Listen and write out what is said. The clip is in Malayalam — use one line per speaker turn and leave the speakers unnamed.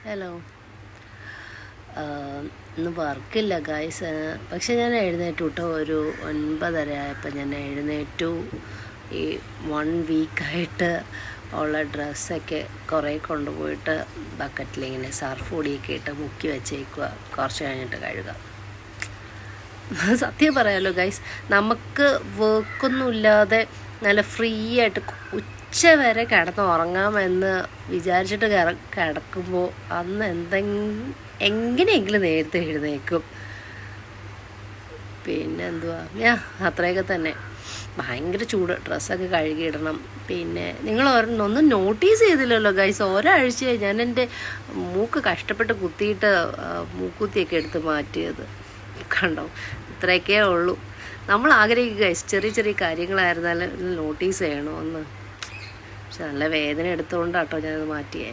ഹലോ. ഇന്ന് വർക്കില്ല ഗായ്സ്. പക്ഷെ ഞാൻ എഴുന്നേറ്റു കേട്ടോ. ഒരു 9:30 ആയപ്പോൾ ഞാൻ എഴുന്നേറ്റു. ഈ 1 വീക്കായിട്ട് ഉള്ള ഡ്രസ്സൊക്കെ കുറേ കൊണ്ടുപോയിട്ട് ബക്കറ്റിലിങ്ങനെ സർഫ് പൊടിയൊക്കെ ഇട്ട് മുക്കി വെച്ചേക്കുക. കുറച്ച് കഴിഞ്ഞിട്ട് കഴുകാം. സത്യം പറയാമല്ലോ ഗൈസ്, നമുക്ക് വർക്കൊന്നുമില്ലാതെ നല്ല ഫ്രീ ആയിട്ട് ഉച്ച വരെ കിടന്നുറങ്ങാമെന്ന് വിചാരിച്ചിട്ട് കിടക്കുമ്പോൾ അന്ന് എങ്ങനെയെങ്കിലും നേരത്തെ എഴുന്നേക്കും. പിന്നെ എന്തുവാ അത്രയൊക്കെ തന്നെ. ഭയങ്കര ചൂട്, ഡ്രസ്സൊക്കെ കഴുകിയിടണം. പിന്നെ നിങ്ങൾ ഒന്നും നോട്ടീസ് ചെയ്തില്ലല്ലോ ഗൈസ്, ഒരാഴ്ചയായി ഞാൻ എൻ്റെ മൂക്ക് കഷ്ടപ്പെട്ട് കുത്തിയിട്ട് മൂക്കുത്തിയൊക്കെ എടുത്ത് മാറ്റിയത്. കണ്ടോ, ഇത്രയൊക്കെ ഉള്ളൂ. നമ്മൾ ആഗ്രഹിക്കുക ഗൈസ്, ചെറിയ ചെറിയ കാര്യങ്ങളായിരുന്നാലും നോട്ടീസ് ചെയ്യണമെന്ന്. പക്ഷെ നല്ല വേദന എടുത്തുകൊണ്ടാട്ടോ ഞാനത് മാറ്റിയേ.